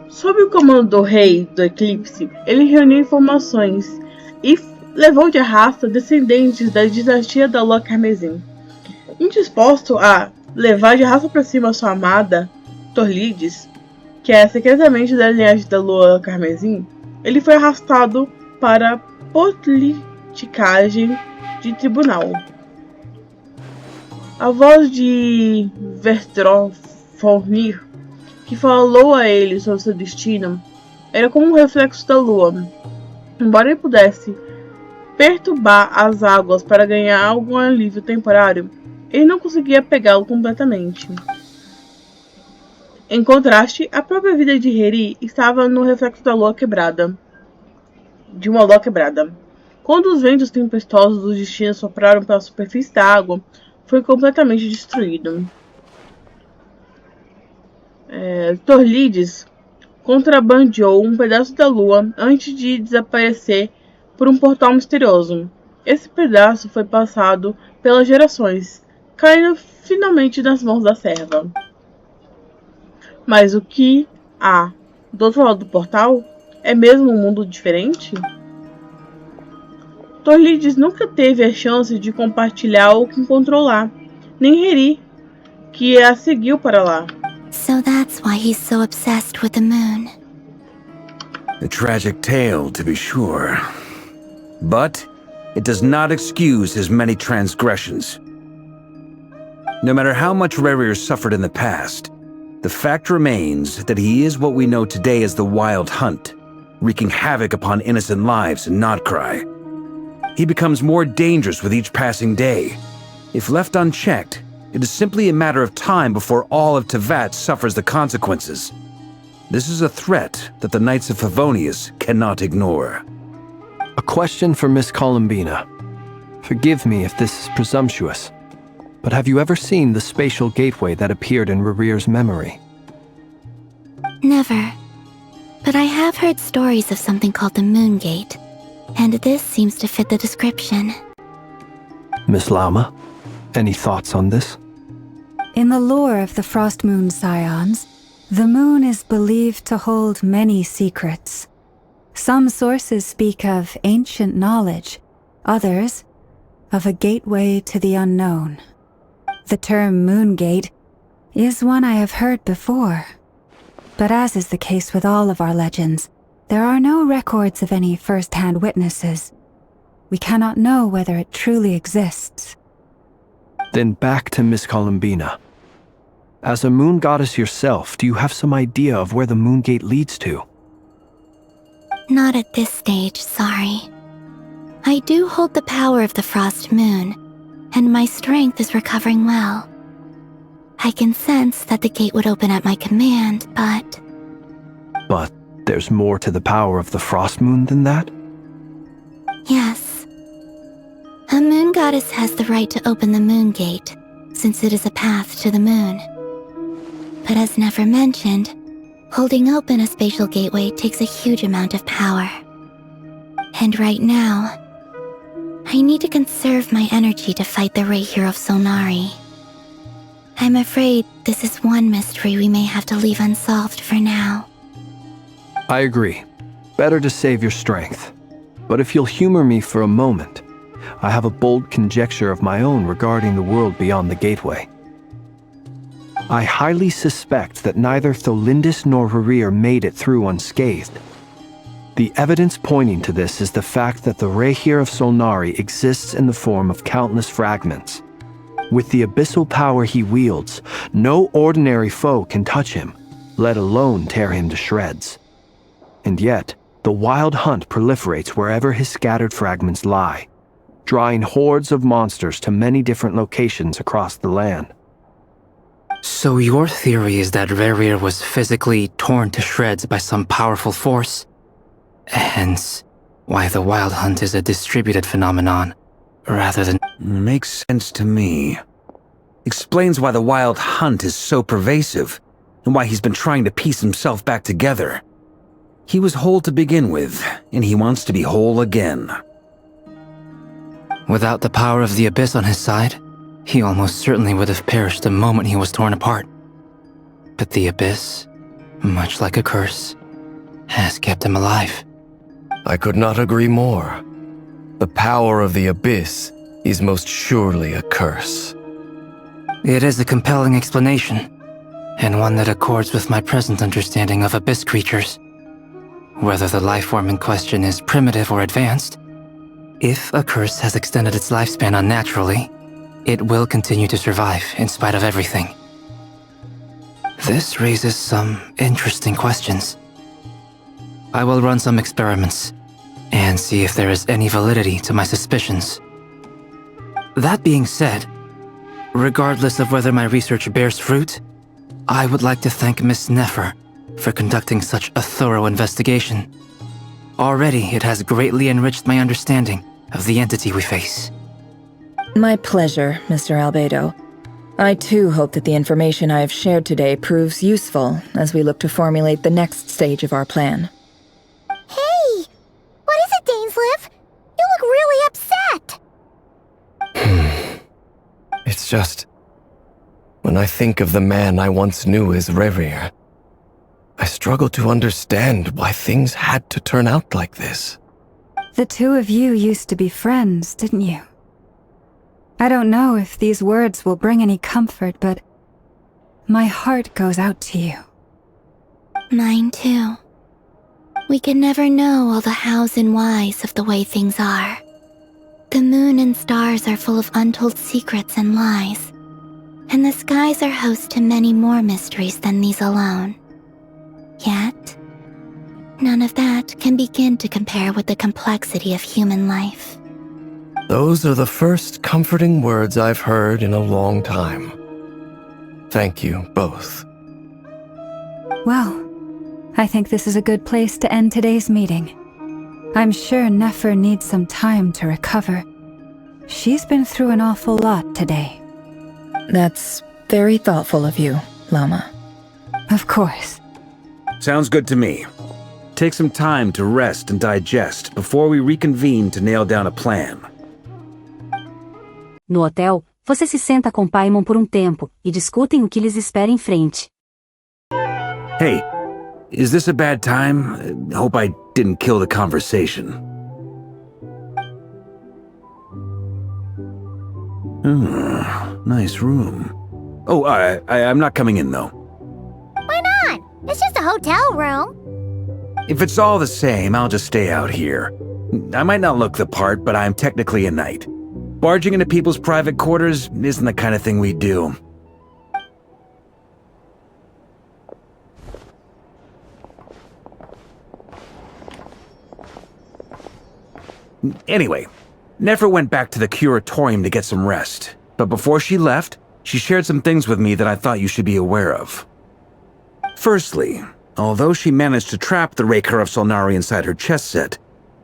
Speaker 11: Sob o comando do rei do Eclipse, ele reuniu informações e levou de arrasto descendentes da dinastia da Lua Carmesim. Indisposto a levar de arrasto para cima sua amada, Torlides, que é secretamente da linhagem da Lua Carmesim, ele foi arrastado para a politicagem de tribunal. A voz de Vertrofornir, que falou a ele sobre seu destino, era como um reflexo da lua. Embora ele pudesse perturbar as águas para ganhar algum alívio temporário, ele não conseguia pegá-lo completamente. Em contraste, a própria vida de Heri estava no reflexo da lua quebrada. De uma lua quebrada. Quando os ventos tempestuosos do destino sopraram pela superfície da água, foi completamente destruído. Torlides contrabandeou um pedaço da lua antes de desaparecer por um portal misterioso. Esse pedaço foi passado pelas gerações, caindo finalmente nas mãos da serva. Mas o que há do outro lado do portal? É mesmo um mundo diferente? Torlides nunca teve a chance de compartilhar o que encontrou lá, nem Heri, que a seguiu para lá.
Speaker 17: So that's why he's so obsessed with the moon.
Speaker 15: A tragic tale, to be sure. But it does not excuse his many transgressions. No matter how much Rerir suffered in the past, the fact remains that he is what we know today as the Wild Hunt, wreaking havoc upon innocent lives in Nodcry. He becomes more dangerous with each passing day. If left unchecked, it is simply a matter of time before all of Tevat suffers the consequences. This is a threat that the Knights of Favonius cannot ignore.
Speaker 18: A question for Miss Columbina. Forgive me if this is presumptuous, but have you ever seen the spatial gateway that appeared in Rerir's memory?
Speaker 17: Never. But I have heard stories of something called the Moon Gate, and this seems to fit the description.
Speaker 18: Miss Lama, any thoughts on this?
Speaker 14: In the lore of the Frost Moon Scions, the moon is believed to hold many secrets. Some sources speak of ancient knowledge, others of a gateway to the unknown. The term Moon Gate is one I have heard before. But as is the case with all of our legends, There are no records of any first-hand witnesses. We cannot know whether it truly exists.
Speaker 18: Then back to Miss Columbina. As a moon goddess yourself, do you have some idea of where the moon gate leads to?
Speaker 17: Not at this stage, sorry. I do hold the power of the frost moon, and my strength is recovering well. I can sense that the gate would open at my command, but...
Speaker 18: But there's more to the power of the frost moon than that?
Speaker 17: Yes. A moon goddess has the right to open the moon gate, since it is a path to the moon. But as Nefer mentioned, holding open a spatial gateway takes a huge amount of power. And right now, I need to conserve my energy to fight the Rahier of Solnari. I'm afraid this is one mystery we may have to leave unsolved for now.
Speaker 18: I agree. Better to save your strength. But if you'll humor me for a moment, I have a bold conjecture of my own regarding the world beyond the gateway. I highly suspect that neither Tholindis nor Rarir made it through unscathed. The evidence pointing to this is the fact that the Rahier of Solnari exists in the form of countless fragments. With the abyssal power he wields, no ordinary foe can touch him, let alone tear him to shreds. And yet, the wild hunt proliferates wherever his scattered fragments lie, drawing hordes of monsters to many different locations across the land.
Speaker 19: So your theory is that Rarir was physically torn to shreds by some powerful force? Hence, why the wild hunt is a distributed phenomenon, rather than...
Speaker 15: Makes sense to me. Explains why the wild hunt is so pervasive, and why he's been trying to piece himself back together. He was whole to begin with, and he wants to be whole again.
Speaker 19: Without the power of the Abyss on his side, he almost certainly would have perished the moment he was torn apart. But the Abyss, much like a curse, has kept him alive.
Speaker 16: I could not agree more. The power of the Abyss is most surely a curse.
Speaker 19: It is a compelling explanation, and one that accords with my present understanding of Abyss creatures. Whether the life form in question is primitive or advanced, if a curse has extended its lifespan unnaturally, it will continue to survive in spite of everything. This raises some interesting questions. I will run some experiments and see if there is any validity to my suspicions. That being said, regardless of whether my research bears fruit, I would like to thank Miss Nefer for conducting such a thorough investigation. Already, it has greatly enriched my understanding of the entity we face.
Speaker 4: My pleasure, Mr. Albedo. I too hope that the information I have shared today proves useful as we look to formulate the next stage of our plan.
Speaker 12: Hey! What is it, Dainsleif? You look really upset!
Speaker 16: It's just... when I think of the man I once knew as Rarir, I struggle to understand why things had to turn out like this.
Speaker 14: The two of you used to be friends, didn't you? I don't know if these words will bring any comfort, but my heart goes out to you.
Speaker 17: Mine too. We can never know all the hows and whys of the way things are. The moon and stars are full of untold secrets and lies, and the skies are host to many more mysteries than these alone. Yet, none of that can begin to compare with the complexity of human life.
Speaker 16: Those are the first comforting words I've heard in a long time. Thank you, both.
Speaker 14: Well, I think this is a good place to end today's meeting. I'm sure Nefer needs some time to recover. She's been through an awful lot today.
Speaker 4: That's very thoughtful of you, Lama.
Speaker 14: Of course.
Speaker 15: Sounds good to me. Take some time to rest and digest before we reconvene to nail down a plan.
Speaker 1: No hotel, você se senta com Paimon por tempo e discutem o que lhes espera em frente.
Speaker 15: Hey, is this a bad time? Hope I didn't kill the conversation. Nice room. Oh, I'm not coming in though.
Speaker 12: Why not? It's just a hotel room.
Speaker 15: If it's all the same, I'll just stay out here. I might not look the part, but I'm technically a knight. Barging into people's private quarters isn't the kind of thing we do. Anyway, Nefer went back to the curatorium to get some rest, but before she left, she shared some things with me that I thought you should be aware of. Firstly, although she managed to trap the Raker of Solnari inside her chess set,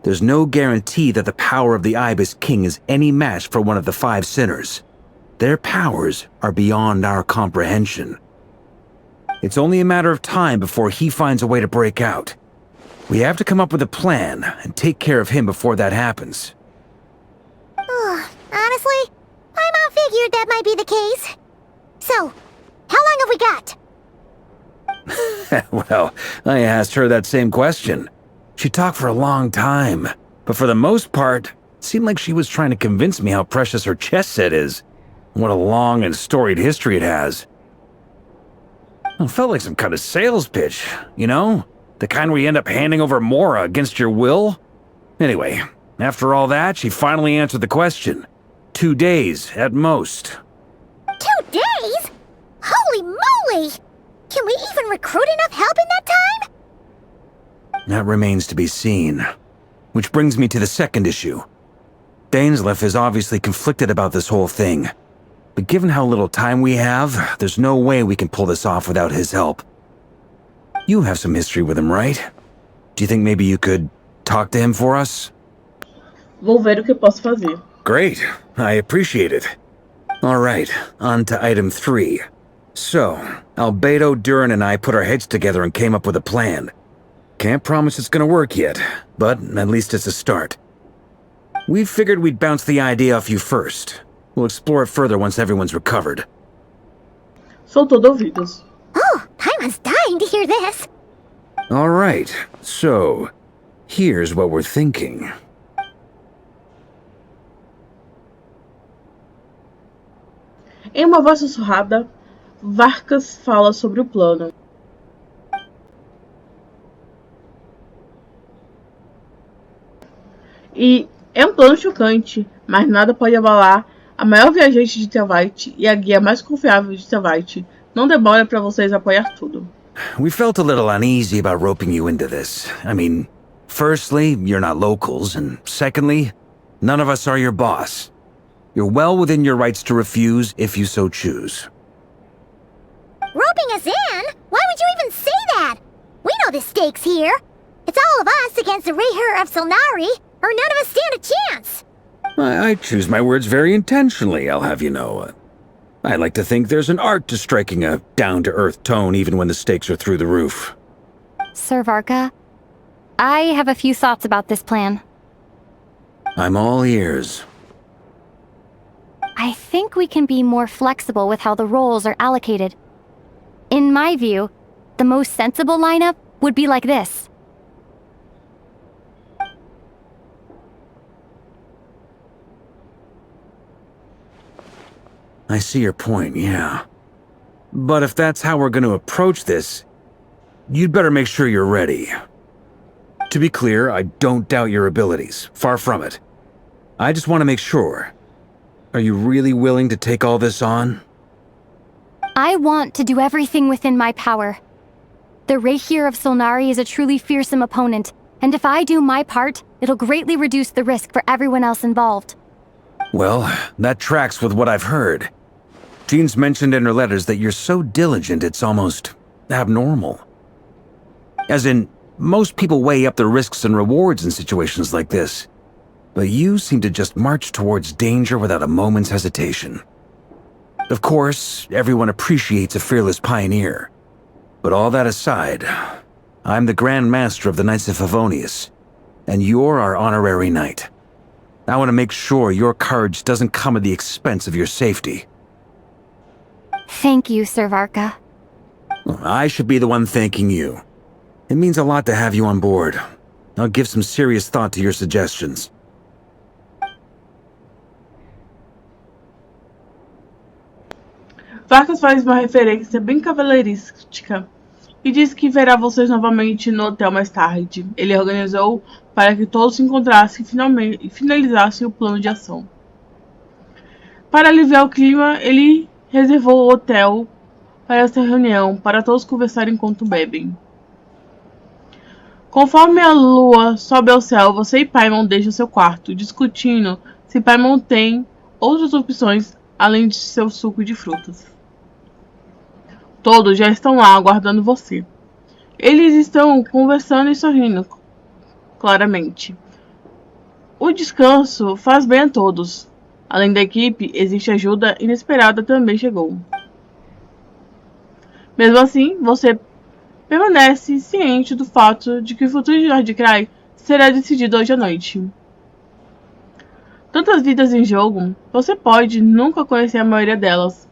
Speaker 15: there's no guarantee that the power of the Ibis King is any match for one of the 5 sinners. Their powers are beyond our comprehension. It's only a matter of time before he finds a way to break out. We have to come up with a plan and take care of him before that happens.
Speaker 12: Honestly, Paimon figured that might be the case. So, how long have we got?
Speaker 15: Well, I asked her that same question. She talked for a long time, but for the most part, it seemed like she was trying to convince me how precious her chess set is, and what a long and storied history it has. It felt like some kind of sales pitch, you know? The kind where you end up handing over Mora against your will? Anyway, after all that, she finally answered the question. 2 days, at most.
Speaker 12: 2 days? Holy moly! Can we even recruit enough help in that time?
Speaker 15: That remains to be seen. Which brings me to the second issue. Dainsleif is obviously conflicted about this whole thing. But given how little time we have, there's no way we can pull this off without his help. You have some history with him, right? Do you think maybe you could talk to him for us?
Speaker 11: Vou ver o que posso fazer.
Speaker 15: Great. I appreciate it. All right, on to item 3. So, Albedo, Durin, and I put our heads together and came up with a plan. Can't promise it's gonna work yet, but at least it's a start. We figured we'd bounce the idea off you first. We'll explore it further once everyone's recovered.
Speaker 11: Sou todo ouvidos.
Speaker 12: Oh, Paimon's dying to hear this.
Speaker 15: All right, so here's what we're thinking.
Speaker 11: Em uma voz sussurrada, Varkas fala sobre o plano. E é um plano chocante, mas nada pode abalar a maior viajante de Telvite e a guia mais confiável de Telvite. Não demora para vocês apoiar tudo.
Speaker 15: We felt a little uneasy about roping you into this. I mean, firstly, you're not locals, and secondly, none of us are your boss. You're well within your rights to refuse if you so choose.
Speaker 12: Roping us in? Why would you even say that? We know the stakes here. It's all of us against the Reher of Solnari, or none of us stand a chance.
Speaker 15: I choose my words very intentionally, I'll have you know. I like to think there's an art to striking a down-to-earth tone even when the stakes are through the roof.
Speaker 20: Sir Varka, I have a few thoughts about this plan.
Speaker 15: I'm all ears.
Speaker 20: I think we can be more flexible with how the roles are allocated. In my view, the most sensible lineup would be like this.
Speaker 15: I see your point, yeah. But if that's how we're going to approach this, you'd better make sure you're ready. To be clear, I don't doubt your abilities. Far from it. I just want to make sure. Are you really willing to take all this on?
Speaker 20: I want to do everything within my power. The Rehyr of Solnari is a truly fearsome opponent, and if I do my part, it'll greatly reduce the risk for everyone else involved.
Speaker 15: Well, that tracks with what I've heard. Jean's mentioned in her letters that you're so diligent it's almost abnormal. As in, most people weigh up the risks and rewards in situations like this. But you seem to just march towards danger without a moment's hesitation. Of course, everyone appreciates a fearless pioneer. But all that aside, I'm the Grand Master of the Knights of Favonius, and you're our honorary knight. I want to make sure your courage doesn't come at the expense of your safety.
Speaker 20: Thank you, Sir Varka.
Speaker 15: I should be the one thanking you. It means a lot to have you on board. I'll give some serious thought to your suggestions.
Speaker 11: Varkas faz uma referência bem cavaleirística e disse que verá vocês novamente no hotel mais tarde. Ele organizou para que todos se encontrassem e finalizassem o plano de ação. Para aliviar o clima, ele reservou o hotel para esta reunião, para todos conversarem enquanto bebem. Conforme a lua sobe ao céu, você e Paimon deixam seu quarto, discutindo se Paimon tem outras opções além de seu suco de frutas. Todos já estão lá aguardando você. Eles estão conversando e sorrindo, claramente. O descanso faz bem a todos. Além da equipe, existe ajuda inesperada também chegou. Mesmo assim, você permanece ciente do fato de que o futuro de Nordcry será decidido hoje à noite. Tantas vidas em jogo, você pode nunca conhecer a maioria delas,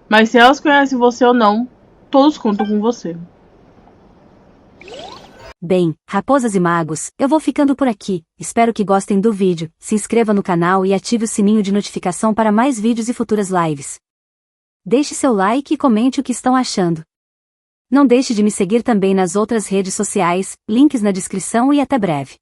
Speaker 11: mas se elas conhecem você ou não, todos contam com você.
Speaker 1: Bem, raposas e magos, eu vou ficando por aqui. Espero que gostem do vídeo, se inscreva no canal e ative o sininho de notificação para mais vídeos e futuras lives. Deixe seu like e comente o que estão achando. Não deixe de me seguir também nas outras redes sociais, links na descrição e até breve.